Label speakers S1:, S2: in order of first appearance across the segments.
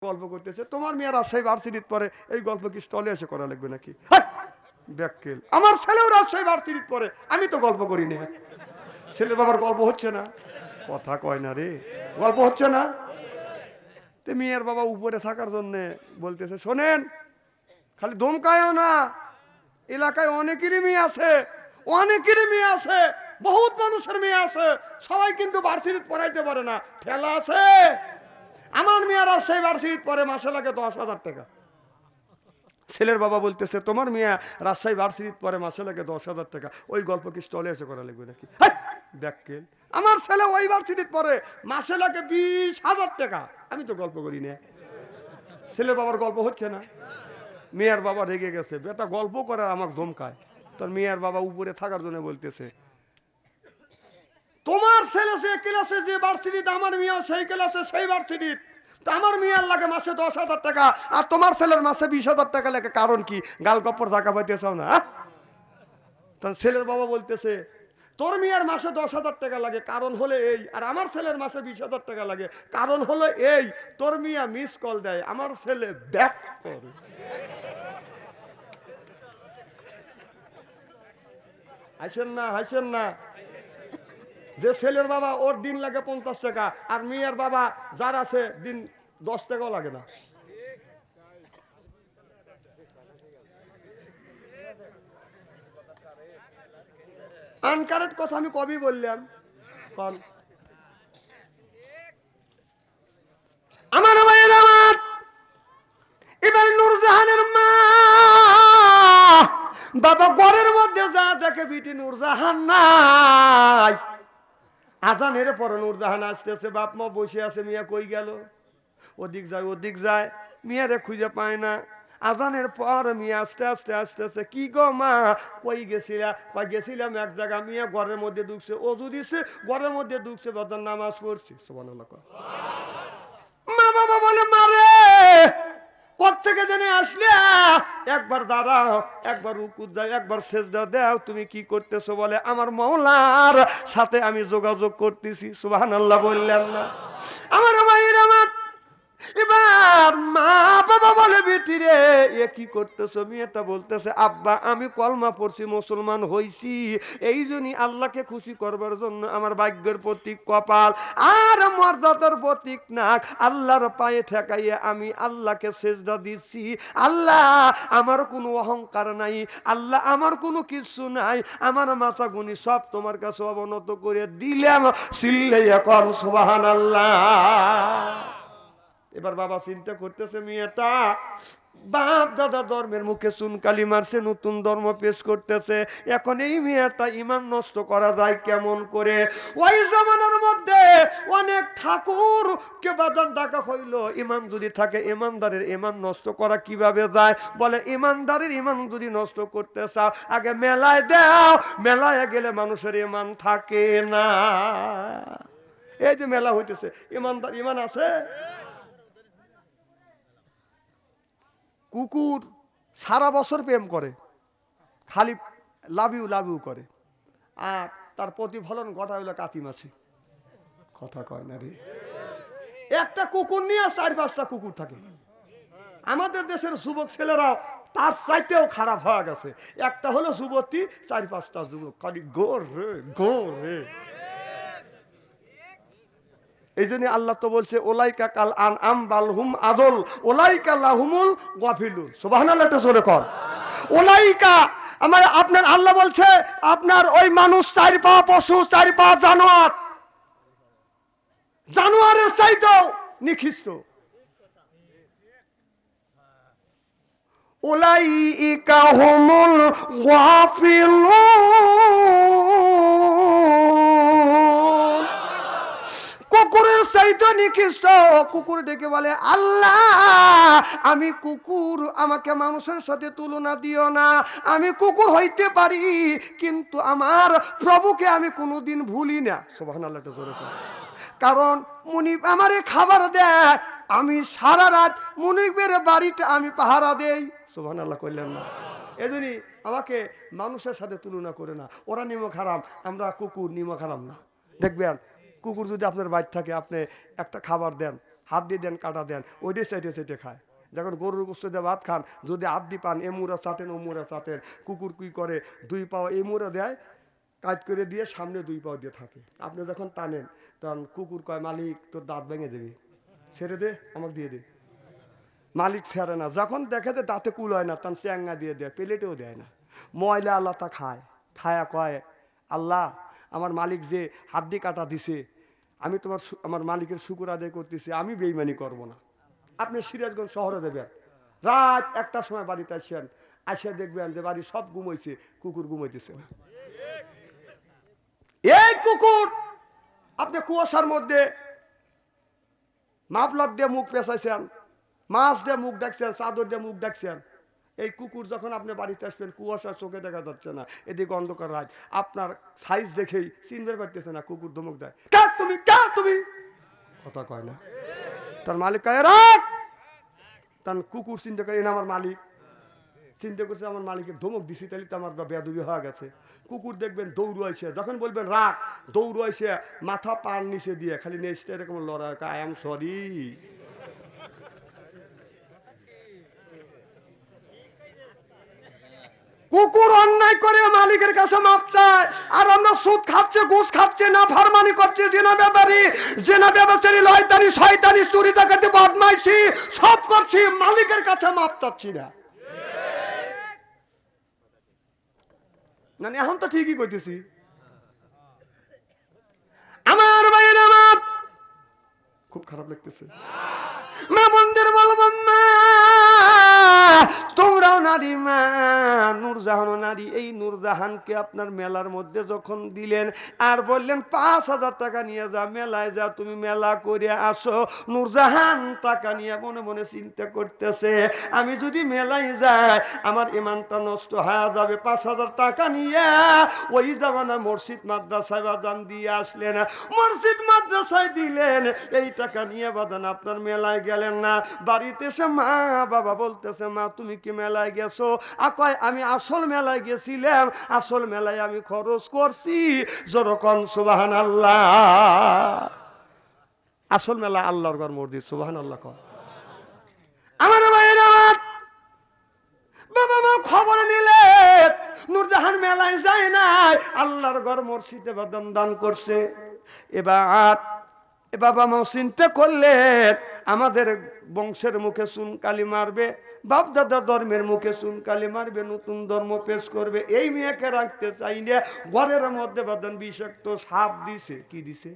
S1: গল্প করতেছে, তোমার মেয়ে রাজশাহী ভার্সিটিতে পড়ে, এই গল্প কি স্টলে এসে করা লাগবে নাকি? ব্যাককেল, আমার ছেলেও রাজশাহী ভার্সিটিতে পড়ে, আমি তো গল্প করি না। ছেলের বাবার গল্প হচ্ছে না, কথা কয় না রে, গল্প হচ্ছে না। তো মেয়ের বাবা উপরে থাকার জন্য বলতেছে, শোনেন, খালি ধমকায়ও না, এলাকায় অনেকেরই মেয়ে আছে, অনেকেরই মেয়ে আছে, বহুত মানুষের মেয়ে আছে, সবাই কিন্তু ভার্সিটিতে পড়াইতে পারে না, ঠেলা আছে। আমার মেয়ে রাজশাহী ভার্সিটিতে পড়ে, মাসে লাগে 10,000 টাকা। ছেলের বাবা বলতেছে, তোমার মেয়ে রাজশাহী ভার্সিটিতে পড়ে, মাসে লাগে 10,000 টাকা, ওই গল্প কি স্টলে এসে করা লাগবে নাকি? ব্যাককেল, আমার ছেলে ওই ভার্সিটিতে পড়ে, মাসে লাগে 20,000 টাকা, আমি তো গল্প করি না। ছেলের বাবার গল্প হচ্ছে না। মেয়ের বাবা রেগে গেছে, বেটা গল্প করে আমাকে ধমকায়। তোর মেয়ের বাবা উপরে থাকার জন্য বলতেছে, তোমার ছেলে যে ক্লাসে যে ভার্সিটিতে, আমার মেয়ে সেই ক্লাসে সেই ভার্সিটিতে, আমার মেয়ের লাগে মাসে 10,000 টাকা, আর তোমার ছেলের মাসে 20,000 টাকা লাগে, কারণ কি? গাল গপ্পর জায়গা পাইতে চাও না? তার ছেলের বাবা বলতেছে, তোর মেয়ের মাসে 10,000 টাকা লাগে, কারণ হলো এই, আর আমার ছেলের মাসে 20,000 টাকা লাগে, কারণ হলো এই, তোর মেয়ে মিস কল দেয়, আমার ছেলে ব্যাক করে। হাসেন না, হাসেন না। যে ছেলের বাবা, ওর দিন লাগে 50 টাকা, আর মেয়ের বাবা যার আছে দিন 10 টাকাও লাগে না। আনকারেক্ট কথা আমি কবি বললাম। আমার ভাইয়ের আমার, এবার নূরজাহানের মা বাবা ঘরের মধ্যে যা দেখে বিটি নূরজাহান নাই। আজানের পরে নূরজাহান আসতেছে, বাপ মা বসে আছে, মিয়া কই গেল? ওদিক যায় ওদিক যায়, মিয়ারে খুঁজে পায় না। আজানের পর মিয়া আস্তে আস্তে আসতেছে, কি গো মা, কই গেছিলা? কই গেছিলাম এক জায়গা। মিয়া ঘরের মধ্যে ঢুকছে, অজু দিছে, ঘরের মধ্যে ঢুকছে, বাজার নামাজ পড়ছে। সুবহানাল্লাহ। মা বাবা বলে, মারে কোত্থেকে জেনে আসলে? একবার দাঁড়াও, একবার রুকুত যাও, একবার সেজদা দাও। তুমি কি করতেছো? বলে, আমার মাওলার সাথে আমি যোগাযোগ করতেছি। সুবহানাল্লাহ বললেন না? আমার ভাইয়ের আমার, এবার মা বাবা বলে, বেটি রে এ কি করতেছো? মেয়েটা বলতেছে, আব্বা আমি কলমা পড়ছি, মুসলমান হইছি, এই জন্যই আল্লাহকে খুশি করবার জন্য আমার ভাগ্যের প্রতীক কপাল আর মর্যাদার প্রতীক নাক আল্লাহর পায়ে ঠেকাইয়ে আমি আল্লাহকে সেজদা দিচ্ছি। আল্লাহ আমার কোনো অহংকার নাই, আল্লাহ আমার কোনো কিছু নাই, আমার মাথা গুনি সব তোমার কাছে অবনত করে দিলাম। চিল্লাইয়া কোন সুবহানাল্লাহ। এবার বাবা চিন্তা করতেছে, মেয়েটা বাপ দাদা ধর্মের মুখে চুনকালি মারছে, নতুন ধর্ম পেশ করতেছে, এখন এই মেয়েটা ইমান নষ্ট করা যায় কেমন করে? ওই জামানার মধ্যে অনেক ঠাকুর কে বাদান ডাকা হইল, ইমান যদি থাকে, ইমানদারের ইমান নষ্ট করা কিভাবে যায়? বলে, ইমানদারের ইমান যদি নষ্ট করতে চাও, আগে মেলায় দাও, মেলায় গেলে মানুষের ইমান থাকে না। এই যে মেলা হইতেছে, ইমানদার ইমান আছে? কুকুর সারা বছর প্রেম করে, খালি লাভ ইউ করে, আর তার প্রতিফলন ঘটা হইল কাতি মাসে। কথা কয় না রে। একটা কুকুর নিয়ে 4-5টা কুকুর থাকে। আমাদের দেশের যুবক ছেলেরা তার চাইতেও খারাপ হয়ে গেছে। একটা হলো যুবতী, 4-5টা যুবক, খালি গোর রে গোর রে। এই জন্য আল্লাহ তো বলছে, ওলাইকা কাল আনআম বাল হুম আদল ওলাইকা লাহুমুল গাফিলুন। সুবহানাল্লাহ, এটা জোরে কর। ওলাইকা আমার আপনার আল্লাহ বলছে, আপনার ওই মানুষ 4 পা পশু, 4 পা জানোয়ার, জানোয়ারের চাইতেও নিকৃষ্ট। ওলাইকা হুমুল গাফিলুন। কুকুরের চাইতে নিকৃষ্ট। কুকুর ডেকে বলে, আল্লাহ আমি কুকুর, আমাকে মানুষের সাথে তুলনা দিও না, আমি কুকুর হইতে পারি, কিন্তু আমার প্রভুকে আমি কোনোদিন ভুলি না। সুবহানাল্লাহ, কারণ মুনিব আমারে খাবার দেয়, আমি সারা রাত মুনিবের বাড়িতে আমি পাহারা দেই। সুবহানাল্লাহ কইলেন না? এজন্যই আমাকে মানুষের সাথে তুলনা করে না। ওরা নিমক হারাম, আমরা কুকুর নিমক হারাম না। দেখবেন কুকুর যদি আপনার বাড়ি থাকে, আপনি একটা খাবার দেন, হাত দিয়ে দেন, কাটা দেন, ওইটাই চাইটে চাইটে খায়। যখন গরুর গোস্ত দিয়ে ভাত খান, যদি আড্ডি পান, এমুরা চাটেন ওমুরা চাটেন, কুকুর কুই করে 2 পাও এমুরা দেয়, কাজ করে দিয়ে সামনে 2 পাও দিয়ে থাকে। আপনি যখন টানেন তখন কুকুর কয়, মালিক তোর দাঁত ভেঙে দেবে, ছেড়ে দে, আমাকে দিয়ে দে। মালিক ছেড়ে না, যখন দেখে যে দাঁতে কুল হয় না তখন চ্যাঙ্গা দিয়ে দেয়, প্লেটেও দেয় না। ময়লা আল্লাহ তা খায়, খায়া কয়, আল্লাহ আমার মালিক যে হাড্ডি কাটা দিছে, আমি আমার মালিকের শুকুর আদায় করতেছি, আমি বেইমানি করব না। আপনি সিরাজগঞ্জ শহরে দেবেন, রাত 1টার সময় বাড়িতে আসেন, আসে দেখবেন যে বাড়ি সব ঘুমাইছে, কুকুর ঘুমাইতেছে না। এই কুকুর আপনি কুয়াশার মধ্যে মাফলার দিয়ে মুখ পেঁচাইছেন, মাছ দিয়ে মুখ দেখছেন, চাদর দিয়ে মুখ দেখছেন। এই কুকুর যখন আপনি বাড়িতে আসবেন, কুয়াশা চোখে দেখা যাচ্ছে না, এদিকে অন্ধকার রাত, আপনার সাইজ দেখেই চিনতে পারতেছে না, কুকুর ধমক দেয়, কে তুমি, কে তুমি, কথা কয় না। তার মালিক কয় রাখ, তার কুকুর চিন্তা করে না আমার মালিক, চিন্তা করছে আমার মালিকের ধমক দিছি, তাহলে তো আমার বেয়াদবি হয়ে গেছে। কুকুর দেখবেন দৌড়াইছে, যখন বলবেন রাখ, দৌড়াইছে, মাথা পার নিচে দিয়ে খালি নেচতে এরকম লড়াই, আই এম সরি। কুকুর অন্যায় করে মালিকের কাছে মাপ চায়, আর আমরা সুদ খাচ্ছে, ঘুষ খাচ্ছে, না ফারমানি করছে, জেনা ব্যাপারী, জেনা ব্যবচারী, লয়তারি, শয়তানি, চুরি ডাকাতি, বদমাইশি সব করছি, মালিকের কাছে মাপ চাচ্ছি না। না এখন তো ঠিকই কইতেছি। আমার ভাইয়ের আমার খুব খারাপ লাগতেছে, মা বন্ধের বলব, মা তোমরাও নারী, মা নূরজাহানও নারী। এই নূরজাহানকে আপনার মেলার মধ্যে যখন দিলেন আর বললেন 5,000 টাকা নিয়ে যা, মেলায় যা, তুমি মেলা করে আসো। নূরজাহান টাকা নিয়ে মনে মনে চিন্তা করতেছে, আমি যদি মেলায় যাই আমার ইমানটা নষ্ট হয়ে যাবে। 5,000 টাকা নিয়ে ওই জামানা মসজিদ মাদ্রাসায় বাজান দিয়ে আসলেন, মসজিদ মাদ্রাসায় দিলেন, এই টাকা নিয়ে বাজান আপনার মেলায় গেলেন না। বাড়িতে এসে মা বাবা বলতেছে, মা তুমি কি মেলায় গেছো? কয় আমি আসল মেলায় গেছিলাম, আসল মেলায় আমি খরচ করছি। যখন সুবহানাল্লাহ, আসল মেলা আল্লাহর ঘর মসজিদ, সুবহানাল্লাহ কর। আমার ভাইয়ের আমার বাবা মা খবর নিলে নূরজাহান মেলায় যায় নাই, আল্লাহর ঘর মসজিদে বাদান দান করছে। এবার বাবা মা চিন্তা করলেন আমাদের বংশের মুখে চুনকালি মারবে, বাপ দাদা ধর্মের মুখে চুনকালি মারবে, নতুন ধর্ম পেশ করবে, এই মেয়েকে রাখতে চাই না। ঘরের মধ্যে বাদান বিষাক্ত সাপ দিছে, কি দিছে?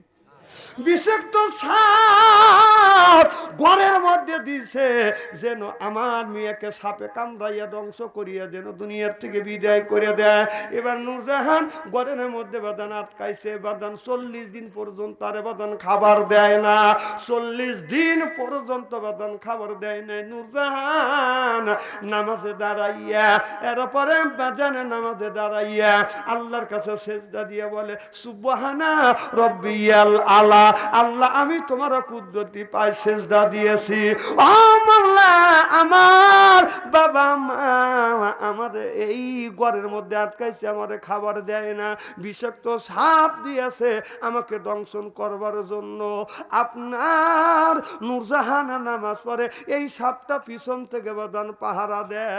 S1: বিষাক্ত সাপ ঘরের মধ্যে দিছে, যেন আমার মেয়েকে সাপে কামড়াইয়া ধ্বংস করিয়া যেন দুনিয়ার থেকে বিদায় করে দেয়। এবার নূরজাহান ঘরের মধ্যে বাদান আটকাইছে, বাদান 40 দিন পর্যন্ত আরে বাদান খাবার দেয় না, 40 দিন পর্যন্ত বাদান খাবার দেয় নাই। নূরজাহান নামাজে দাঁড়াইয়া, এরপরে বাজানে নামাজে দাঁড়াইয়া আল্লাহর কাছে সেজদা দিয়ে বলে, সুবহানা রব্বিয়াল আলা, আল্লাহ আমি তোমার কুদরতি পায় সেজদা দিয়েছি। ও আল্লাহ, আমার বাবা মা আমার এই ঘরের মধ্যে আটকাইছে, আমারে খাবার দেয় না, বিষাক্ত সাপ দিয়েছে আমাকে দংশন করবার জন্য। আপনার নূরজাহান নামাজ পড়ে, এই সাপটা পিছন থেকে বাদান পাহারা দেয়।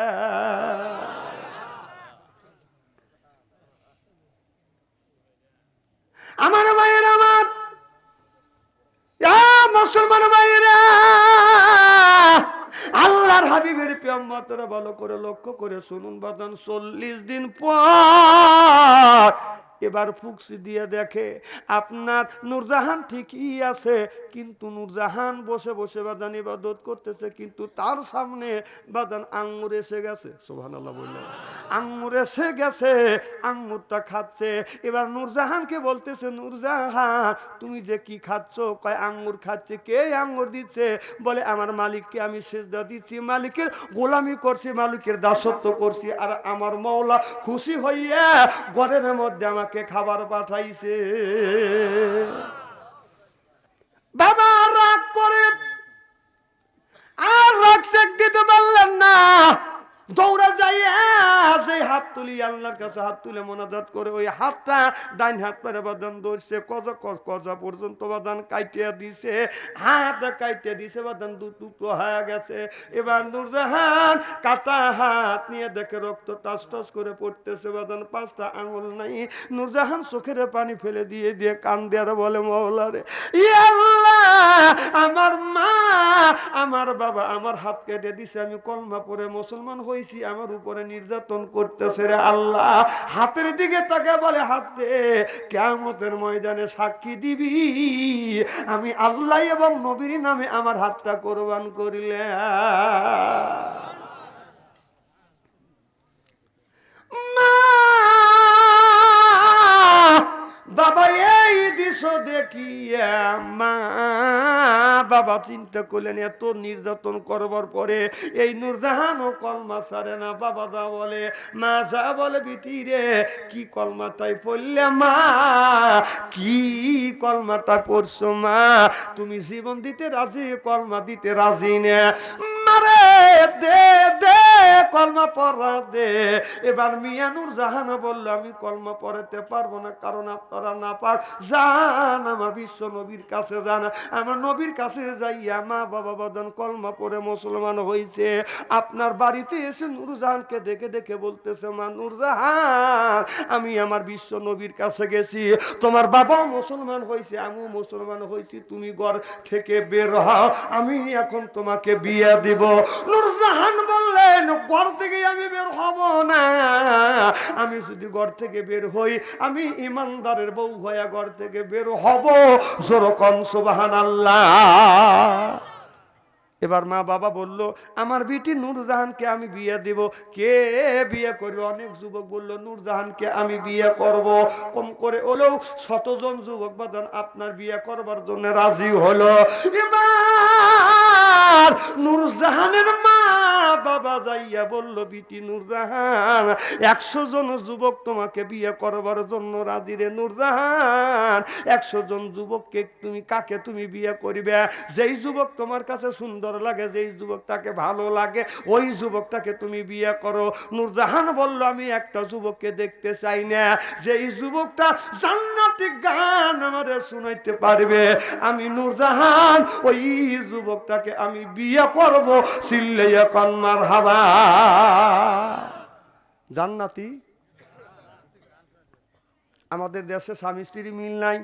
S1: আমার ভাইয়ের আমার মুসলমান ভাইয়েরা, আল্লাহর হাবিবের পেয়াম্মতরা ভালো করে লক্ষ্য করে শুনুন বাদান, 40 দিন পর এবার ফুকসি দিয়ে দেখে আপনার নূরজাহান ঠিকই আছে, কিন্তু নূরজাহান বসে বসে বাদান ইবাদত করতেছে, কিন্তু তার সামনে বাদান আঙ্গুর এসে গেছে। সুবহানাল্লাহ বললেন, আঙ্গুর এসে গেছে, আঙ্গুরটা খাচ্ছে। এবার নূরজাহানকে বলতেছে, নূরজাহান তুমি যে কি খাচ্ছ? কয় আঙ্গুর খাচ্ছে। কে আঙ্গুর দিচ্ছে? বলে আমার মালিককে আমি সেজদা দিচ্ছি, মালিকের গোলামি করছি, মালিকের দাসত্ব করছি, আর আমার মাওলা খুশি হইয়া ঘরের মধ্যে আমাকে খাবার পাঠাইছে। বাবা রাগ করে আর রাগ সেক দিতে পারলেন না, দৌড়া যাইয়া সেই হাত তুলি আল্লাহর কাছে হাত তুলে মোনাজাত করে ওই হাতটা ডাইন হাত পারে বাদান ধরছে কজা পর্যন্ত বাদান কাইটিয়া দিছে, হাত কাইটিয়া দিছে বাদান দু টুকরো হয়ে গেছে। এবার নূরজাহান কাটা হাত নিয়ে দেখে রক্ত টাস টাস করে পড়তেছে বাদান, 5টা আঙুল নাই। নূরজাহান চোখের পানি ফেলে দিয়ে দিয়ে কান দিয়ে বলে মাওলা রে ইয়া আল্লাহ, আমার মা আমার বাবা আমার হাত কেটে দিছে, আমি কলমা পড়ে মুসলমান হয়েছি, আমার উপরে নির্যাতন করতেছে রে আল্লাহ। হাতের দিকে তাকে বলে হাত রে কিয়ামতের ময়দানে সাক্ষী দিবি আমি আল্লাহ এবং নবীর নামে আমার হাতটা কোরবান করিলে। বাবা এই দৃশ্য দেখিয়া মা বাবা চিন্তা করলেন এত নির্যাতন করবার পরে এই নূরজাহানও কলমা ছাড়ে না। বাবা যা বলে মা যা বলে বিটি রে কি কলমাটাই পড়লে মা, কি কলমাটা পড়ছো মা, তুমি জীবন দিতে রাজি কলমা দিতে রাজি না, মারে দে দে কলমা পড়া দে। এবার মিয়া নূরজাহান বলল আমি কলমা পড়াতে পারবো না, কারণ আপনারা না পার যান আমার বিশ্ব নবীর কাছে যান, আমার নবীর কাছে যাইয়া মা বাবা বাদান কলমা পড়ে মুসলমান হয়েছে। আপনার বাড়িতে এসে নূরজাহানকে দেখে দেখে বলতেছে মা নূরজাহান আমি আমার বিশ্ব নবীর কাছে গেছি, তোমার বাবাও মুসলমান হয়েছে আমিও মুসলমান হয়েছি, তুমি ঘর থেকে বের হও আমি এখন তোমাকে বিয়ে দিব। নূরজাহান বললেন ঘর থেকে আমি বের হব না, আমি যদি ঘর থেকে বের হই আমি ইমানদারের বউ হয়ে ঘর থেকে বের হব, যেরকম সুবহানাল্লাহ। এবার মা বাবা বলল আমার বিটি নূরজাহানকে আমি বিয়ে দেব। কে বিয়ে করবে? অনেক যুবক বলল নূরজাহানকে আমি বিয়ে করব। কম করে হলেও 100 জন যুবক বাদান আপনার বিয়ে করবার জন্য রাজি হলো। এবার নূরজাহানের মা বাবা যাইয়া বলল বিটি নূরজাহান 100 জন যুবক তোমাকে বিয়ে করবার জন্য রাজি রে নূরজাহান। 100 জন যুবককে তুমি কাকে তুমি বিয়ে করবে? যেই যুবক তোমার কাছে সুন্দর লাগে, যেই যুবকটাকে ভালো লাগে ওই যুবকটাকে তুমি বিয়ে করো। নূরজাহান বলল আমি একটা যুবককে দেখতে চাই না, যেই যুবকটা জান্নাতি গান আমারে শুনাইতে পারবে আমি নূরজাহান ওই যুবকটাকে আমি বিয়ে করব। চিল্লাইয়া কোন মারহাবা। জান্নাতি আমাদের দেশে স্বামী স্ত্রী মিল নাই,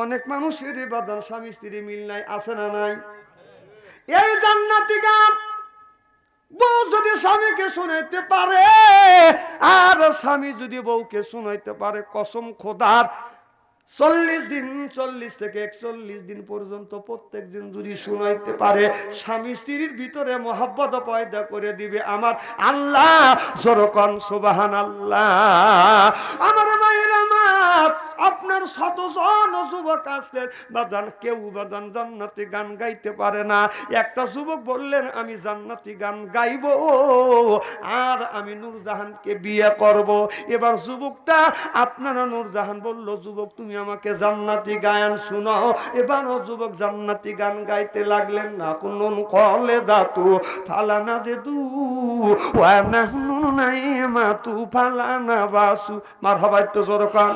S1: অনেক মানুষের বাদান স্বামী স্ত্রী মিল নাই, আছে না নাই? এই জান্নাতি গান বউ যদি স্বামীকে শুনাইতে পারে আর স্বামী যদি বউকে শুনাইতে পারে, কসম খোদার 40 দিন 40 থেকে 41 দিন পর্যন্ত প্রত্যেক দিন যদি শুনাইতে পারে স্বামী স্ত্রীর ভিতরে মহব্বত পয়দা করে দিবে আমার আল্লাহ। যেরকম সুবহানাল্লাহ। আমার মায়ের আমার আপনার 100 জন যুবক আসলেন বাদান, কেউ বাদান জান্নাতি গান গাইতে পারে না। একটা যুবক বললেন আমি জান্নাতি গান গাইব আর আমি নূরজাহানকে বিয়ে করব। এবার যুবকটা আপনারা নূরজাহান বলল যুবক তুমি আমাকে জান্নাতি গান শোনাও। এবার যুবক জান্নাতি গান গাইতে লাগলেন না কুনুন কলে দাতু ফালানা যে দু ওয়া নাহনু নাইমাতু ফালানা বাসু মারহাবা। তো জোরকান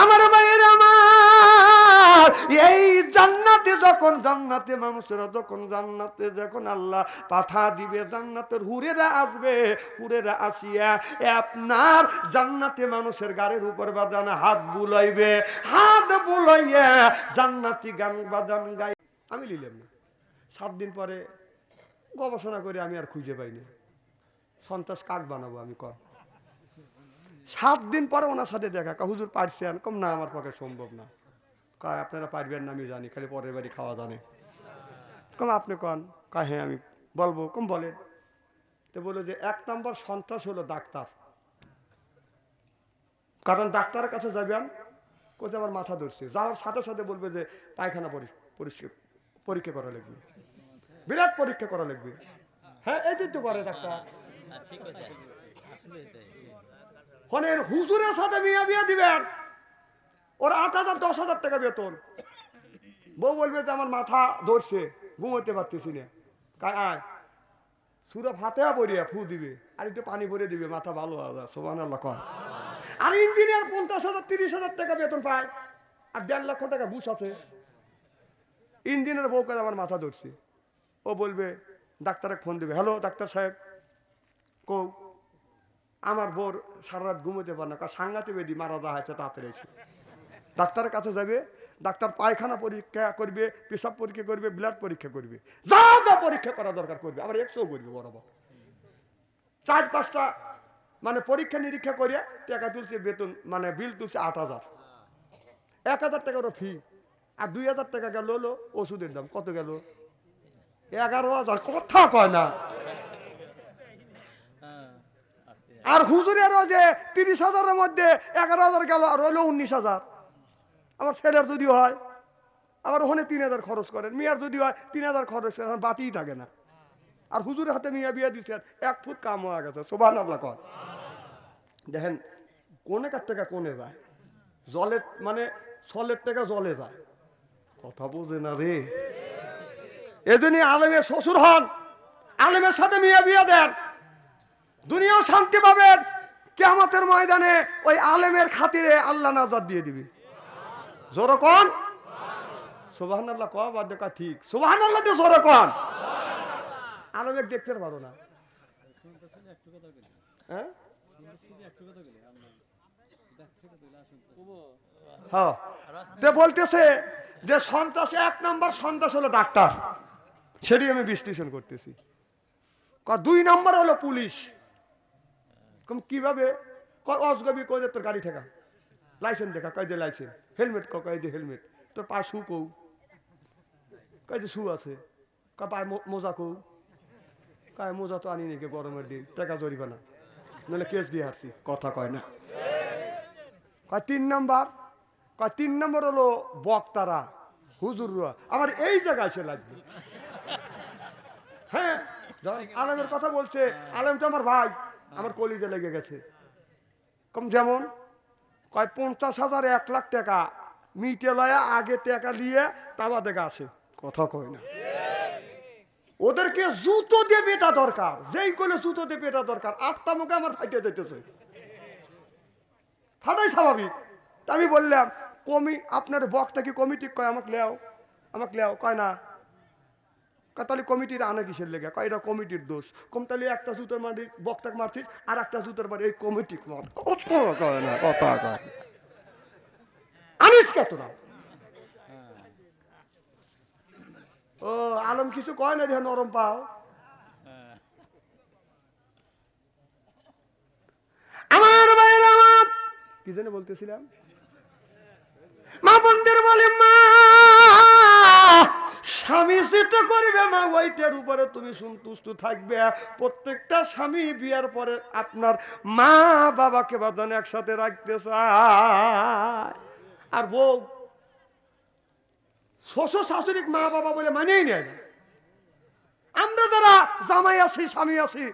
S1: আমার ভাইয়ের আমার এই জান্নাতে যখন জান্নাতে মানুষেরা যখন জান্নাতে যখন আল্লাহ পাঠা দিবে, জান্নাতের হুরেরা আসবে, হুরেরা আসিয়া আপনার জান্নাতে মানুষের গাড়ির উপর বাদান হাত বুলাইবে, হাত বুলাইয়া জান্নাতি গান বাদান গাই। আমি লিলাম না, 7 দিন পরে গবেষণা করে আমি আর খুঁজে পাইনি সন্ত্রাস কাক বানাবো আমি। 7 দিন পরে ওনার সাথে দেখা, হুজুর পারছেন? কম না আমার পক্ষে সম্ভব না। কয় আপনারা পারবেন না আমি জানি, খালি পরের বাড়ি খাওয়া জানে। কম আপনি কন? কয় হ্যাঁ আমি বলবো। কম বলে। তো বলো যে 1 নম্বর সন্ত্রাস হলো ডাক্তার, কারণ ডাক্তারের কাছে যাবেন কোথায় আমার মাথা ধরছে, যাওয়ার সাথে সাথে বলবে যে পায়খানা পরীক্ষা করা লাগবে, বিরাট পরীক্ষা করা লাগবে। হ্যাঁ এই তো করে ডাক্তার। হনের হুজুরের সাথে বিয়ে বিয়ে দিবেন, ওর 8,000 10,000 টাকা বেতন। বউ বলবে যে আমার মাথা ধরছে ঘুমোতে পারতেছি না, আয় সূরা ফাতিহা পড়িয়া ফু দিবে আর একটু পানি ভরে দিবে, মাথা ভালো হয়ে যায়। সুবহানাল্লাহ কর। আর ইঞ্জিনিয়ার 50,000 30,000 টাকা বেতন পায় আর 1.5 লক্ষ টাকা ঘুষ আছে। ইঞ্জিনিয়ার বউ কাজ আমার মাথা ধরছে, ও বলবে ডাক্তারকে ফোন দিবে, হ্যালো ডাক্তার সাহেব, কৌ আমার বোর সারা রাত ঘুমোতে পারে না, সাংঘাতে বেদি মারা যা হয়েছে তা পেরেছে। ডাক্তারের কাছে যাবে, ডাক্তার পায়খানা পরীক্ষা করবে, পেশাব পরীক্ষা করবে, ব্লাড পরীক্ষা করবে, যা যা পরীক্ষা করা দরকার করবে, আবার 100 করবে বরাবর। 4-5টা মানে পরীক্ষা নিরীক্ষা করিয়া টাকা তুলছে, বেতন মানে বিল তুলছে 8,000। 1,000 টাকা ওর ফি, আর 2,000 টাকা গেল হলো ওষুধের দাম। কত গেল? 11,000। কথা কয় না। আর হুজুরেরও যে 30,000-এর মধ্যে 11,000 গেল, আর হইলো 19,000। আমার ছেলের যদি হয় আবার ওখানে 3,000 খরচ করেন, মিয়ার যদি হয় 3,000 খরচ করেন, বাতিই থাকে না। আর হুজুরের হাতে মিয়া বিয়া দিচ্ছেন, 1 ফুট কাম হয়ে গেছে। সুবহানাল্লাহ কর। দেখেন কোনে কার টাকা কোনে যায়, জলের মানে ছলের টাকা জলে যায়। কথা বুঝে না রে। এজন্যই আলেমের শ্বশুর হন, আলেমের সাথে মিয়া বিয়া দেন, দুনিয়াও শান্তি পাবেন, কিয়ামতের ময়দানে ওই আলেমের খাতিরে আল্লাহ নাজাত দিয়ে দিবে। জোরে কোন সুবহানাল্লাহ। কয় বাদ দেখা ঠিক সুবহানাল্লাহ, তো জোরে কোন। আলেমের দেখতে পারো না, হ্যাঁ হ্যাঁ। বলতেছে যে সন্ত্রাস 1 নম্বর সন্ত্রাস হলো ডাক্তার, সেটি আমি বিশ্লেষণ করতেছি। 2 নম্বর হলো পুলিশ। কিভাবে? অজগবি কই যে তোর গাড়ি ঠেকা, লাইসেন্স দেখা, কয় যে লাইসেন্স, হেলমেট কয় যে হেলমেট, তোর পা শু কৌ, কয় যে শু আছে, কয় পায়ে মোজা কৌ, কয় মোজা তো আনি নাকি গরমের দিন, টাকা জরিমানা, নাহলে কেস দিয়ে আসছি। কথা কয় না। কয় 3 নম্বর, কয় 3 নম্বর হলো বক্তারা, হুজুররা। আমার এই জায়গায় সে লাগবে। হ্যাঁ, আলেমের কথা বলছে, আলেম তো আমার ভাই, আমার কলিজে লেগে গেছে। কম যেমন কয় 50,000 1 লাখ টাকা মিটে লয়া আগে টাকা নিয়ে তাবা দেখা আসে। কথা কয় না। ওদেরকে জুতো দিয়ে পেটা দরকার, যেই কোলে জুতো দিয়ে পেটা দরকার। 8টা মুখে আমার ফাইটে যেতেছে, ফাটাই স্বাভাবিক। তা আমি বললাম আপনার বক্তা কি কমিটি? কয় আমাকে লেও, আমাকে লেও। কয় না। তাহলে কমিটির আনা কিসের লেগে? কয় এটা কমিটির দোষ। কম তাহলে একটা জুতোর মারি বক্তাকে মারছিস, আর একটা জুতোর মারি এই কমিটি মার। কথা কয় না, কথা কয় আনিস কত না। ও আলম কিছু কয় না, দেখে নরম পাও। আমার ভাইয়ের আমার কি জানি বলতেছিলাম, মা বোনদের বলে মা স্বামী যেটা করবে মা ওইটার উপরে তুমি সন্তুষ্ট থাকবে। প্রত্যেকটা স্বামী বিয়ার পরে আপনার মা বাবাকে বাঁধন একসাথে রাখতে চায়। আর বউ শ্বশুর শাশুড়ি মা বাবা বলে মানেই নেয় না। আমরা যারা জামাই আছি স্বামী আছি,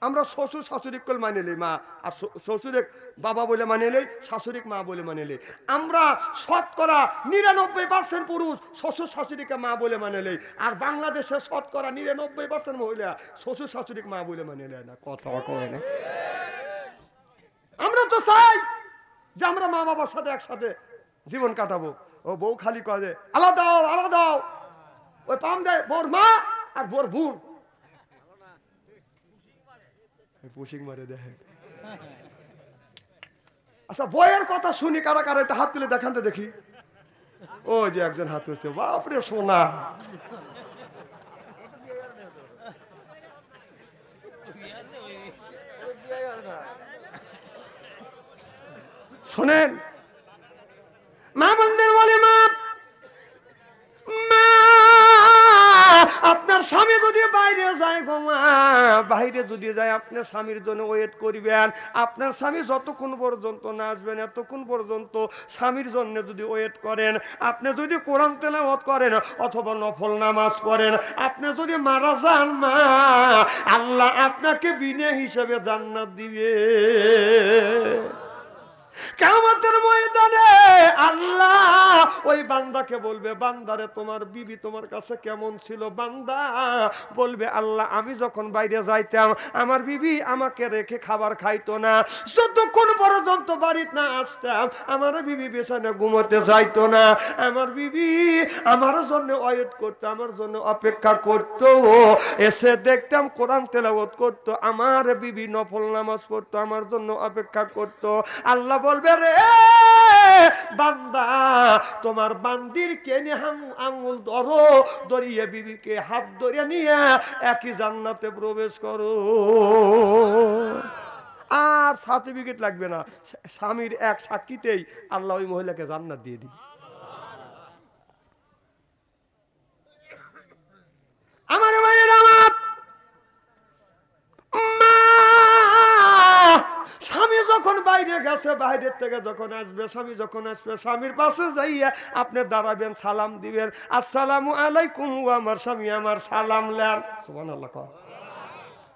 S1: আমরা শ্বশুর শাশুড়ি কল মানে নেই মা, আর শ্বশুরে বাবা বলে মানে নেই, শাশুড়ি মা বলে মানে নেই। আমরা 99% পুরুষ শ্বশুর শাশুড়িকে মা বলে মানে নেই, আর বাংলাদেশের 99% মহিলা শ্বশুর শাশুড়ি মা বলে মানে নেয় না। কথা কয় না। আমরা তো চাই যে আমরা মা বাবার সাথে একসাথে জীবন কাটাবো। ও বউ খালি কয় যে আলাদা আলাদা, ওই পাম দেয় বোর মা আর বোর বোন, পুশিং মারে দেখে। আচ্ছা বইয়ের কথা শুনি কারা কারা, একটা হাত তুলে দেখান তো দেখি। ও যে একজন হাত তুলছে, বাপরে সোনা। শোনেন, মা বোনদের বলে মা আপনার স্বামী যদি বাইরে যায় গো মা, বাইরে যদি যায় আপনার স্বামীর জন্য ওয়েট করবেন। আপনার স্বামী যতক্ষণ পর্যন্ত না আসবেন এতক্ষণ পর্যন্ত স্বামীর জন্য যদি ওয়েট করেন, আপনি যদি কোরআন তেলাওয়াত করেন অথবা নফল নামাজ পড়েন, আপনি যদি মারা যান মা, আল্লাহ আপনাকে বিনা হিসাবে জান্নাত দিবে। কিয়ামতের ময়দানে আল্লাহ ওই বান্দাকে বলবে, বান্দারে তোমার বিবি তোমার কাছে কেমন ছিল? বান্দা বলবে, আল্লাহ আমি যখন বাইরে যাইতাম আমার বিবি আমাকে রেখে খাবার খাইতো না, যতক্ষণ পর্যন্ত বাড়িতে না আসতাম আমার বিবি বিছানায় ঘুমোতে যাইতো না, আমার বিবি আমার জন্য ওয়েট করতো, আমার জন্য অপেক্ষা করতো, এসে দেখতাম কোরআন তেলাওয়াত করতো, আমার বিবি নফল নামাজ পড়তো, আমার জন্য অপেক্ষা করতো। আল্লাহ বলবে, রে বান্দা তোমার বান্দির কেনে আঙ্গুল ধরো, ধরিয়ে বিবিকে হাত ধরিয়ে নিয়ে একই জান্নাতে প্রবেশ করো। আর সার্টিফিকেট লাগবে না, স্বামীর এক সাক্ষীতেই আল্লাহ ওই মহিলাকে জান্নাত দিয়ে দিবে। আমার ভাইয়ের আমার স্বামী যখন বাইরে গেছে, বাইরের থেকে যখন আসবে, স্বামী যখন আসবে, স্বামীর পাশে যাইয়া আপনি দাঁড়াবেন, সালাম দিবেন, আসসালামু আলাইকুম। ও আমার স্বামী আমার সালাম নেন। সুবহানাল্লাহ কয়।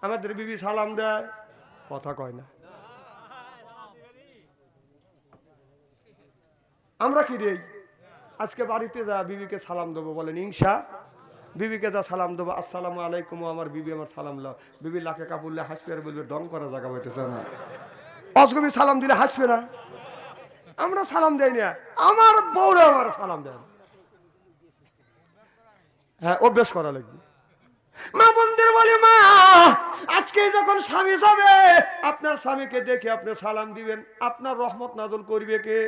S1: আমাদের বিবি সালাম দেয়, কথা কয় না। আমরা কি দেই? আজকে বাড়িতে যা বিবিকে সালাম দেবো, বলেন ইনশা। বিবিকে যা সালাম দেবো, আসসালামু আলাইকুম, আমার বিবি আমার সালাম লাও। বিবি লাখে কাপড়লে হাসবে আর বলবে ডং করা জায়গা পাইতেছে না। অজগবি সালাম দিলে হাসবে না? আমরা সালাম দেই না, আমার বউরা আমার সালাম দেয়। হ্যাঁ, অভ্যাস করা লাগবে। মা বোনদের বলি, মা আজকে যখন স্বামী যাবে আপনার স্বামীকে দেখে আপনি সালাম দিবেন, আপনার রহমত নাযিল করবে কে?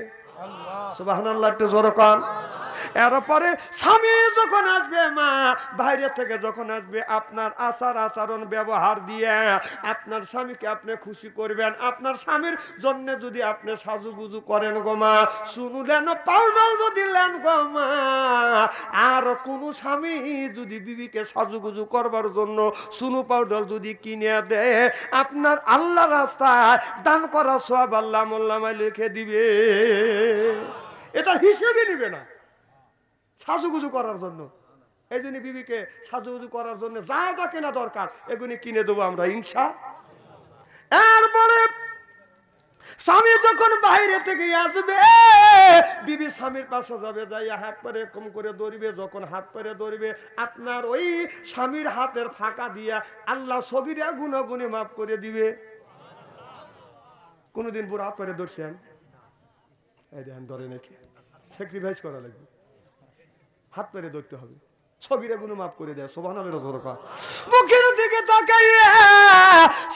S1: আল্লাহ। সুবহানাল্লাহ, একটু জোরে কান। এরপরে স্বামী যখন আসবে, মা বাইরে থেকে যখন আসবে, আপনার আচার আচরণ ব্যবহার দিয়ে আপনার স্বামীকে আপনি খুশি করবেন। আপনার স্বামীর জন্য যদি আপনি সাজুগুজু করেন গো মা, শুনুলেন পাউডার যদি লেন গো মা, আর কোন স্বামী যদি বিবিকে সাজুগুজু করবার জন্য সুনু পাউডার যদি কিনে দেয়, আপনার আল্লাহ রাস্তায় দান করা সওয়াব আল্লাহ মোল্লামায় লিখে দিবে। এটা হিসেবে নিবে না সাজুগুজু করার জন্য। এই জন্য বিবিকে সাজুগুজু করার জন্য যা যা কেনা দরকার এগুলি কিনে দেবো আমরা ইনশা। এরপরে স্বামী যখন বাইরে থেকে আসবে, বিবি স্বামীর পাশে যাবে, যাইয়া হাত পারে কম করে ধরবে। যখন হাত পারে ধরবে, আপনার ওই স্বামীর হাতের ফাঁকা দিয়া আল্লাহ সগীরা গুনাহগুনি মাফ করে দিবে। কোনদিন পুরো হাত পারে ধরছেন? এই দেখেন, ধরে নাকি স্যাক্রিফাইস করা লাগবে, হাত পেরে ধরতে হবে, সগীরা গুনাহ মাফ করে দেয়। সুবহানাল্লাহ। মুখের দিকে তাকাইয়া,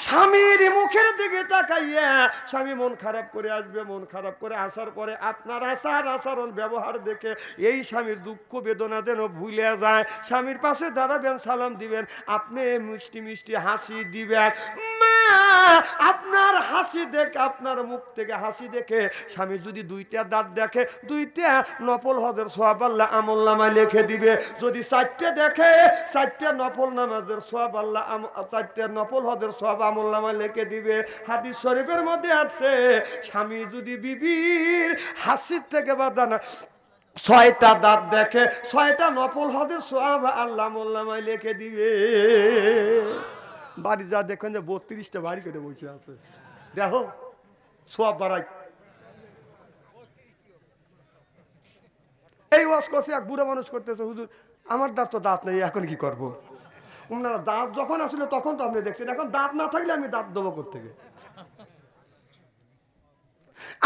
S1: স্বামীর মুখের দিকে তাকাইয়া স্বামী মন খারাপ করে আসবে, মন খারাপ করে আসার পরে আপনার আচার আচরণ ব্যবহার দেখে এই স্বামীর দুঃখ বেদনা যেন ভুলে যায়। স্বামীর পাশে দাঁড়াবেন, সালাম দিবেন, আপনি মিষ্টি মিষ্টি হাসি দিবেন। আপনার হাসি দেখে, আপনার মুখ থেকে হাসি দেখে স্বামী যদি দুইটা দাঁত দেখে, দুইটা নফল হজের সওয়াব আল্লাহ আমলনামায় লিখে দিবে। যদি চারটে দেখে, চারটে নফল নামাজের সওয়াব আল্লাহ, চারটে নফল হজের সওয়াব আমলনামায় লিখে দিবে। হাদিস শরীফের মধ্যে আছে, স্বামী যদি বিবির হাসির থেকে বাঁধানা 6টা দাঁত দেখে, 6টা নফল হজের সওয়াব আল্লাহ আমলনামায় লিখে দিবে। বাড়ি যা দেখেন যে 32টা বাড়ি কেটে বসে আছে, দেখো সওয়াব বাড়াই। এই ওয়াজ করছে, এক বুড়া মানুষ করতেছে, হুজুর আমার দাঁত তো দাঁত নেই, এখন কি করবো? আপনারা দাঁত যখন আসলে তখন তো আপনি দেখছেন, এখন দাঁত না থাকলে আমি দাঁত দেবো কোত্থেকে?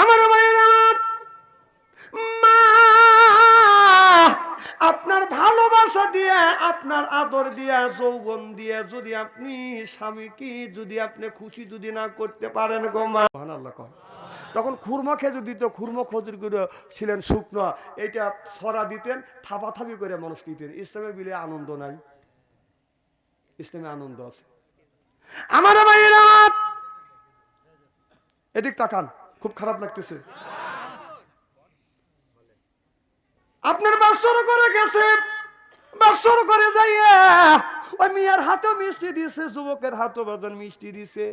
S1: আমার ভাইয়ের আমার মা, আপনার ভালোবাসা দিয়ে, আপনার আদর দিয়ে, যৌবন দিয়ে যদি আপনি স্বামীকে যদি আপনি খুশি যদি না করতে পারেন গো মা, সুবহানাল্লাহ কয়, তখন খুরমা খেজুর দিত, খুরমা খজুর গুলো ছিলেন শুকনো, এইটা ছড়া দিতেন, থাপাথাপি করে মানুষ দিতেন। ইসলামে বিলে আনন্দ নাই, ইসলামে আনন্দ আছে। আমার ভাইয়ের আমার এদিক তাকান, খুব খারাপ লাগতেছে। আপনার বাসর করে গেছে, বাসর করে যাইয়া ওই মিয়ার হাতেও মিষ্টি দিছে, যুবকের হাতও বাজান মিষ্টি দিছে।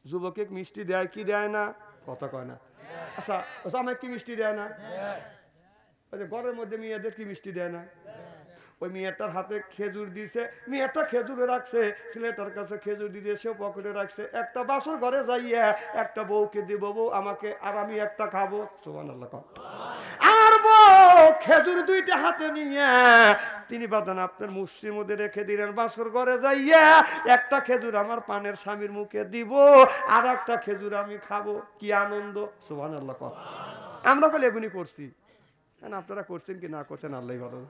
S1: যুবকে মিষ্টি দেয় কি দেয় না? কথা কয় না। আচ্ছা, আমাকে কি মিষ্টি দেয় না? ওই যে ঘরের মধ্যে মেয়েদের কি মিষ্টি দেয় না? ওই মেয়েটার হাতে খেজুর দিছে, মেয়েটা খেজুরে রাখছে, ছেলেটার কাছে খেজুর দিয়ে সেও পকেটে রাখছে। একটা বাসর ঘরে যাইয়া একটা বউকে দিব, বউ আমাকে আর আমি একটা খাবো। সুবহানাল্লাহ। আর বউ খেজুর দুইটা হাতে নিয়ে তিনি বাদান আপনার মুষ্টির মধ্যে রেখে দিলেন। বাসর ঘরে যাইয়া একটা খেজুর আমার পানের স্বামীর মুখে দিব, আর একটা খেজুর আমি খাবো। কি আনন্দ! সুবহানাল্লাহ। আমরা বলে এগুনি করছি, আপনারা করছেন কি না করছেন আল্লাহ ভালো।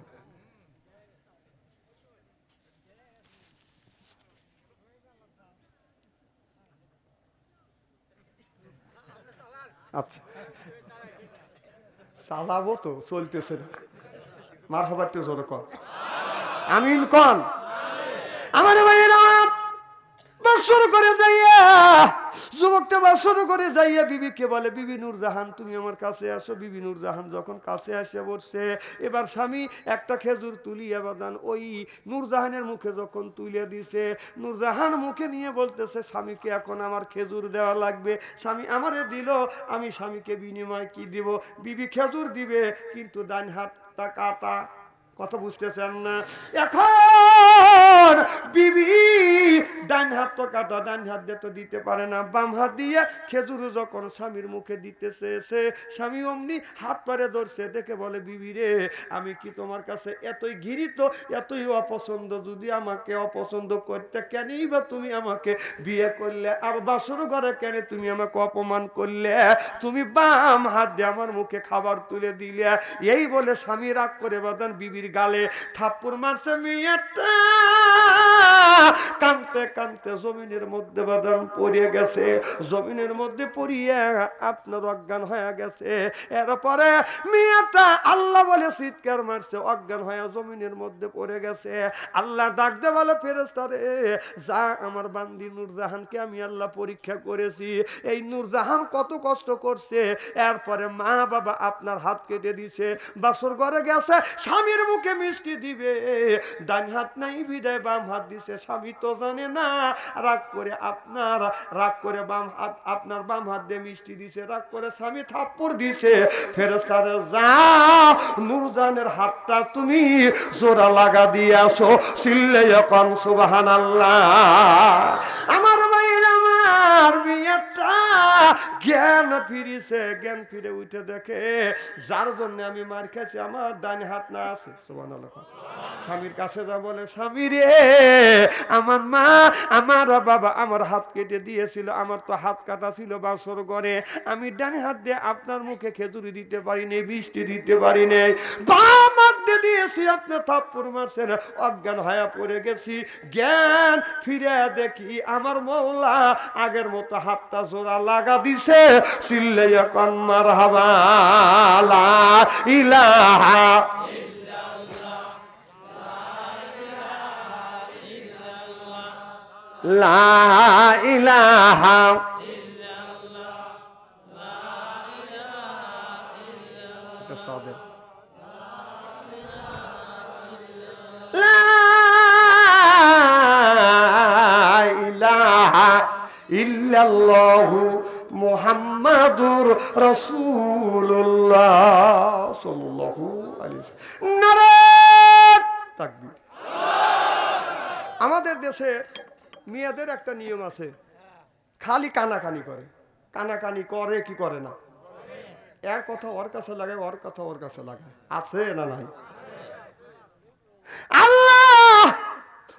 S1: আচ্ছা, চালাবো তো, চলতেছে না। মার হবার তো জোরে কর, আমিন কন। আমার ভাইয়েরা বাসর করে যাইয়া, যুবকটা বাসর করে যাইয়া বিবিকে বলে, বিবি নূরজাহান তুমি আমার কাছে আসো। বিবি নূরজাহান যখন কাছে আসে বসছে, এবার স্বামী একটা খেজুর তুলিয়া বাদান ওই নূরজাহানের মুখে যখন তুলে দিছে, নূরজাহান মুখে নিয়ে বলতেছে, স্বামীকে এখন আমার খেজুর দেওয়া লাগবে। স্বামী আমারে দিল, আমি স্বামীকে বিনিময় কি দিব? বিবি খেজুর দিবে, কিন্তু ডান হাতটা কাটা। কথা বুঝতেছেন না? এখন বিবি ডান হাত তো কাটা, ডান হাত দিয়ে তো দিতে পারে না, বাম হাত দিয়ে খেজুর যখন স্বামীর মুখে দিতেছে, স্বামী অমনি হাত পারে ধরছে, দেখে বলে, বিবি রে আমি কি তোমার কাছে এতই ঘৃণিত, এতই অপছন্দ? যদি আমাকে অপছন্দ করতে, কেনই বা তুমি আমাকে বিয়ে করলে? আর বাসর ঘরে কেন তুমি আমাকে অপমান করলে? তুমি বাম হাত দিয়ে আমার মুখে খাবার তুলে দিলে। এই বলে স্বামী রাগ করে বাদান বিবির গালে থাপ্পড় মারছে। মেয়েটা কানতে কানতে জমিনের মধ্যে বাদান পড়ে গেছে। জমিনের মধ্যে পড়িয়া আপনার অজ্ঞান হয়ে গেছে। এরপরে মেয়েটা আল্লাহ বলে চিৎকার মারছে, অজ্ঞান হয়ে জমিনের মধ্যে পড়ে গেছে। আল্লাহ ডাক দে বলে, ফেরেশতা রে যা, আমার বান্দি নূরজাহানকে আমি আল্লাহ পরীক্ষা করেছি। এই নূরজাহান কত কষ্ট করছে, এরপরে মা বাবা আপনার হাত কেটে দিছে, বাসর ঘরে গেছে, স্বামীর মুখে মিষ্টি দিবে, ডান হাত নাই বিদায় বাম হাত দিছে। স্বামী তো জানে না, রাগ করে বাম হাত, আপনার বাম হাত দিয়ে মিষ্টি দিছে, রাগ করে স্বামী থাপ্পড় দিছে। ফেরেশতা রে যা, নূরজাহানের হাতটা তুমি জোড়া লাগা দিয়ে আসো। চিল্লাইয়া কোন সুবহানাল্লাহ। আমার ভাইয়ের, আমার মেয়েটা জ্ঞান ফিরেছে, জ্ঞান ফিরে উঠে দেখে যার জন্য আমি মার খেয়েছি আমার ডান হাত না আছে। সুবহানাল্লাহ। স্বামীর কাছে যা বলে, স্বামী রে আমার মা আমার বাবা আমার হাত কেটে দিয়েছিল, আমার তো হাত কাটা ছিল বাসর ঘরে, আমি ডান হাত দিয়ে আপনার মুখে খেজুরি দিতে পারি নাই, বৃষ্টি দিতে পারি নাই, বাম হাত দিয়ে দিয়েছি, আপনি থাপ্পড় মারছেন, অজ্ঞান হয়ে পড়ে গেছি। জ্ঞান ফিরে দেখি আমার মওলা আগের মতো হাতটা জোড়া লাগা দিছে। চিল্লাইয়া কোন মারহাবা, লা ইলাহা লা ইলাহা লা ইলাহা ইল্লাল্লাহু মুহাম্মাদুর রাসূলুল্লাহ সাল্লাল্লাহু আলাইহি ওয়াসাল্লাম। নারে তাকবীর। আমাদের দেশে মেয়েদের একটা নিয়ম আছে, খালি কানাকানি করে। কানাকানি করে কি করে না? এর কথা ওর কাছে লাগায়, ওর কথা ওর কাছে লাগায়। আছে না নাই? আল্লাহ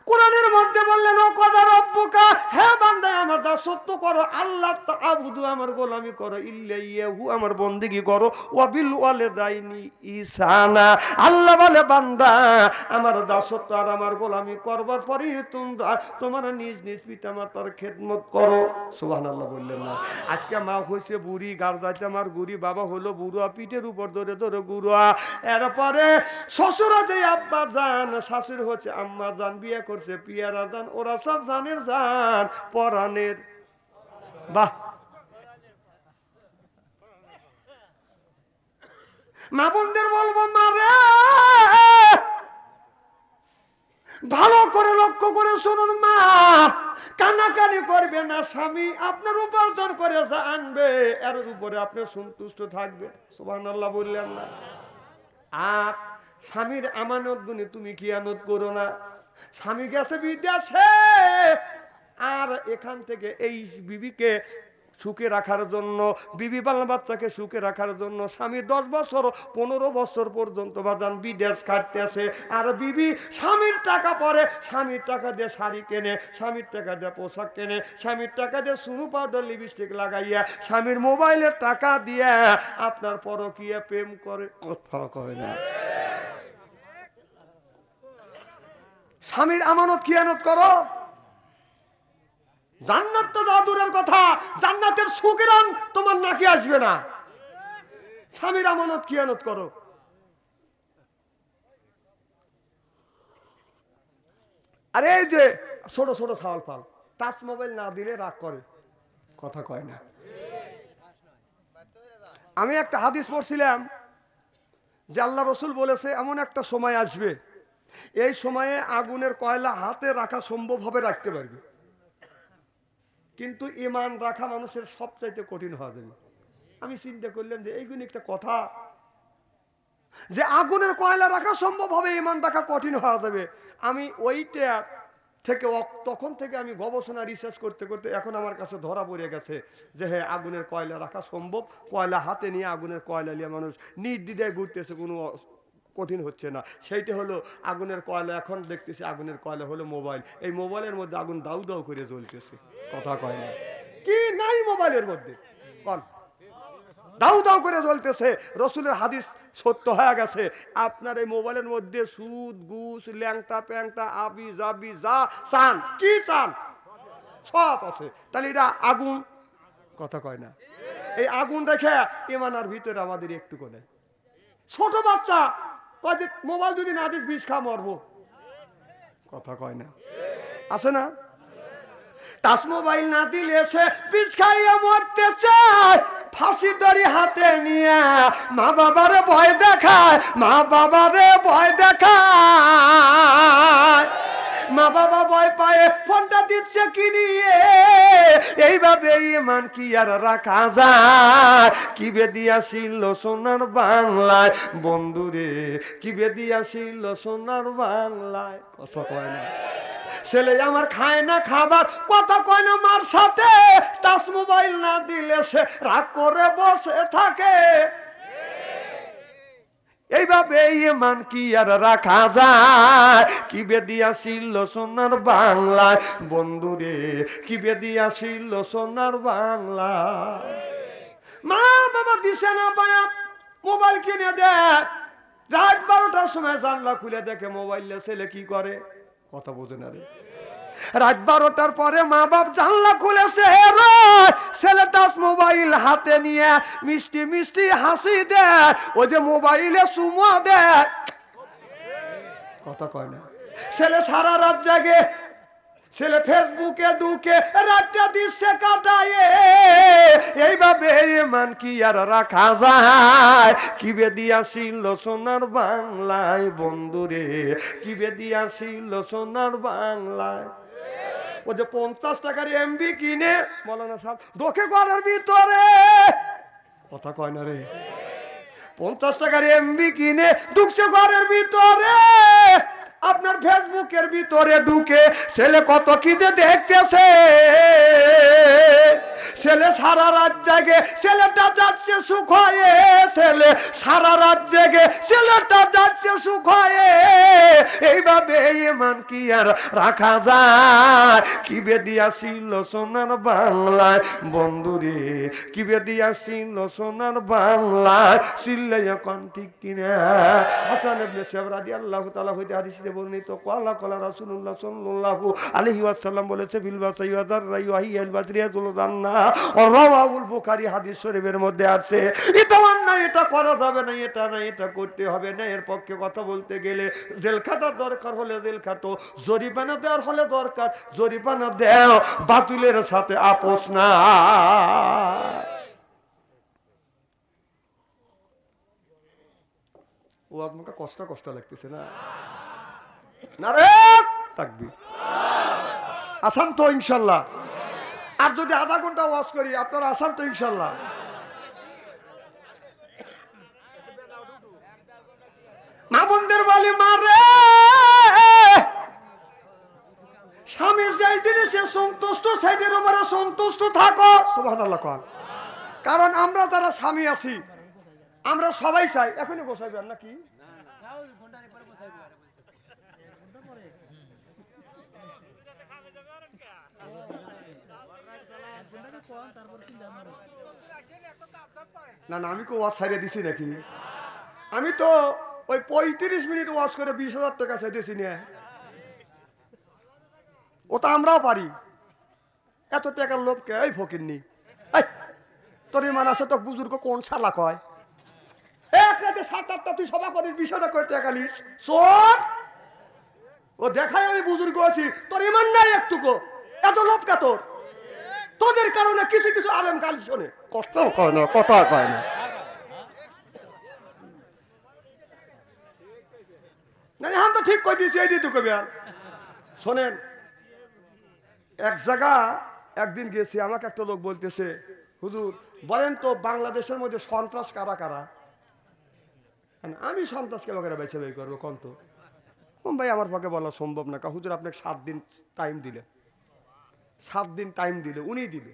S1: কোরআনের মধ্যে বললেন, ও কথা রব্বুকা, হে বান্দা আমার দাসত্ব করো, আল্লাহ তাআবুদু আমার গোলামি করো, ইল্লাহু আমার বন্দেগী করো, ওয়া বিল ওয়ালিদাইনি ইহসানা। আল্লাহ বলে, বান্দা আমার দাসত্ব আর আমার গোলামি করবার পরে তোমরা তোমার নিজ নিজ পিতামাতার খেদমত করো। সুবহানাল্লাহ বললেন না? আজকে মা হইছে বুড়ি, গার যাইতে আমার গুড়ি, বাবা হলো বুড়া, পিঠের উপর ধরে ধরে গুড়া, এরপরে শ্বশুরা যে আব্বা জান, শাশুড়ি হচ্ছে আম্মা জান, বিয়ে করছে পিয়ারা জান, ওরা সব জানের জান, পরাণের। বাহ, মা বোনদের বলবো, মারে ভালো করে লক্ষ্য করে শুনুন, মা কানাকানি করবে না। স্বামী আপনার উপার্জন করে যা আনবে, এর উপরে আপনি সন্তুষ্ট থাকবে। সুবহানাল্লাহ বললেন না? আর স্বামীর আমানত গুনে তুমি কিয়ানত করো না। স্বামী গেছে বিদেশে, আর এখান থেকে এই বিবিকে সুখে রাখার জন্য, বিবি বাল বাচ্চাকে সুখে রাখার জন্য স্বামী 10 বছর 15 বছর পর্যন্ত বাজান বিদেশ কাটতেছে। আর বিবি স্বামীর টাকা পরে, স্বামীর টাকা দিয়ে শাড়ি কেনে, স্বামীর টাকা দিয়ে পোশাক কেনে, স্বামীর টাকা দিয়ে সুনু পাউডার লিপস্টিক লাগাইয়া, স্বামীর মোবাইলের টাকা দিয়ে আপনার পরকীয়া প্রেম করে। কথা কয় না। স্বামীর আমানত খিয়ানত করো। জান্নাত তো যা দূরের কথা, জান্নাতের সুগ্রাণ তোমার নাকি আসবে না। স্বামীর আমানত খিয়ানত করো। আরে এই যে ছোট ছোট ছাওয়াল পাল, টাচ মোবাইল না দিলে রাগ করে। কথা কয় না। আমি একটা হাদিস পড়ছিলাম যে আল্লাহ রসুল বলেছে এমন একটা সময় আসবে, এই সময়ে আগুনের কয়লা হাতে রাখা সম্ভব হবে, রাখতে পারবে, কিন্তু ঈমান রাখা মানুষের সবচাইতে কঠিন হয়ে যাবে। আমি চিন্তা করলাম যে এইগুলো একটা কথা, যে আগুনের কয়লা রাখা সম্ভব হবে, ঈমান রাখা কঠিন হয়ে যাবে। আমি ওইটা থেকে তখন থেকে আমি গবেষণা রিসার্চ করতে করতে এখন আমার কাছে ধরা পড়ে গেছে যে হ্যাঁ, আগুনের কয়লা রাখা সম্ভব। কয়লা হাতে নিয়ে আগুনের কয়লা নিয়ে মানুষ নির্দ্বিধায় ঘুরতেছে, কোনো কঠিন হচ্ছে না। সেইটা হলো আগুনের কয়লা। এখন দেখতেছি আগুনের কয়লা হলো মোবাইল। এই মোবাইলের মধ্যে আগুন দাউ দাউ করে জ্বলতেছে। কথা কয় না। কি নাই মোবাইলের মধ্যে, কন দাউ দাউ করে জ্বলতেছে। রসুলের হাদিস সত্য হয়ে গেছে। আপনার এই মোবাইলের মধ্যে সুদ, ঘুষ, ল্যাংটা প্যাংটা, আবি জাবি যা চান, কি চান সব আছে। তাহলে এটা আগুন। কথা কয় না। এই আগুন রেখে ইমানার ভিতরে আমাদের একটু করে ছোট বাচ্চা কয় যে মোবাইল যদি না দিস বিষ খা মরবো। কথা কয় না। আছে না? টাচ মোবাইল না দিলে সে বিষ খাইয়া মরতে চায়। ফাঁসির দড়ি হাতে নিয়ে মা বাবারে ভয় দেখায়, মা বাবারে ভয় দেখায়। মা বাবা ভয় পায়ে ফোনটা দিচ্ছে কিনিয়ে। এইভাবে ঈমান কি আর রাখা যায়? কি বেদিয়াছিল সোনার বাংলায় বন্ধুরে, কি বেদিয়াছিল সোনার বাংলায়। কথা কয় না। ছেলে আমার খায় না খাবার, কথা কয় না মার সাথে। টাচ মোবাইল না দিলে সে রাগ করে বসে থাকে। এইভাবে ঈমান কি আর রাখা যায়? কি বেদিয়াছিল সোনার বাংলায় বন্ধুরে, কি বেদিয়াছিল সোনার বাংলায়। মা বাবা দিছে না পায়া মোবাইল কিনে দেয়। রাত 12টার সময় জানলা খুলে দেখে মোবাইল। ছেলে কি করে? কথা বোঝে না রে। রাত 12টার পরে মা বাপ জানলা খুলেছে, ছেলে টাচ মোবাইল হাতে নিয়ে মিষ্টি মিষ্টি হাসি দেয়। ওই যে মোবাইলে চুমা দেয়। কথা কয় না। ছেলে সারা রাত জাগে, ছেলে ফেসবুকে ঢুকে রাতটা দিচ্ছে কাটায়। এইভাবে ঈমান কি আর রাখা যায়? কি বেদিয়াছিল সোনার বাংলায় বন্ধুরে, কি বেদিয়াছিল সোনার বাংলায়। ও যে 50 টাকার এমবি কিনে মৌলানা সাহেব ঢোকে ঘরের ভিতরে। কথা কয় না রে। 50 টাকার এমবি কিনে ঢুকছে ঘরের ভিতরে। আপনার ফেসবুকের ভিতরে ঢুকে ছেলে কত কি যে দেখতেছে। ছেলে সারা রাত জাগে, ছেলেটা যাচ্ছে সুখ হয়ে। ছেলে সারা রাত জেগে, ছেলেটা যাচ্ছে সুখ হয়ে। এইভাবে ঈমান কি আর রাখা যায়? কি বেদিয়াছিল সোনার বাংলায় বন্ধুরে, কি বেদিয়াছিল সোনার বাংলায়। চিল্লাইয়া কোন ঠিক কিনা। হাসান ইবনে সাহেব রাদিয়াল্লাহু তাআলা হইতে হাদিসে বর্ণিত ক্বালা ক্বালা রাসূলুল্লাহ সাল্লাল্লাহু আলাইহি ওয়াসাল্লাম বলেছে বিল বাসাই ওয়া দাররাই ওয়া হিয়াল বাদরিয়াতুল জান্নাহ। রাওয়াহুল বুখারী হাদিস শরীফের মধ্যে আছে। এটা অন্যায়, এটা করা যাবে না, এটা না, এটা করতে হবে না। এর পক্ষে কথা বলতে গেলে জেল খাটার দরকার হলে জেল খাটো, জরিমানা দেওয়ার হলে দরকার জরিমানা দেও। বাতিলের সাথে আপোষ না। ও আপনাকে কষ্ট কষ্ট লাগতেছে না? নারে তাকবীর। আসান তো ইনশাল্লাহ। আর যদি আধা ঘন্টা ওয়াজ করি আপনার আসান তো ইনশাল্লাহ। মা বোনদের জিনিসে সন্তুষ্ট সেটির উপরে সন্তুষ্ট থাকো, সুবহানাল্লাহ কর। কারণ আমরা যারা স্বামী আছি আমরা সবাই চাই এখনই বসাইবেন নাকি না না আমি কো ওয়াজ ছাড়িয়ে দিছি নাকি আমি তো ওই 35 মিনিট ওয়াজ করে 20,000 টাকা চাইতেছি না ওটা আমরাও পারি এত টাকার লোককে এই ফকিরনি তোর ইমান আছে তো বুজুর্গ কোন শালা কয় এক রাতে 7-8টা তুই সভা করিস 20,000 করে টাকা নিস চোর ও দেখাই আমি বুজুর্গ আছি তোর ইমান নাই একটুকু এত লোভ কা তোর তোদের কারণে কিছু কিছু আলেম গালি শোনে কষ্ট কয় না কথা কয় না না এখন তো ঠিক কই দিয়েছি এই দিয়ে তুই কবি আর শোনেন এক জায়গা একদিন গেছি আমাকে একটা লোক বলতেছে হুজুর বলেন তো বাংলাদেশের মধ্যে সন্ত্রাস কারা কারা আমি সন্ত্রাসকে লোকেরা বেছে বের করবো কোন তো ভাই আমার পক্ষে বলা সম্ভব না হুজুর আপনাকে 7 দিন টাইম দিলে 7 দিন টাইম দিলে উনি দিলে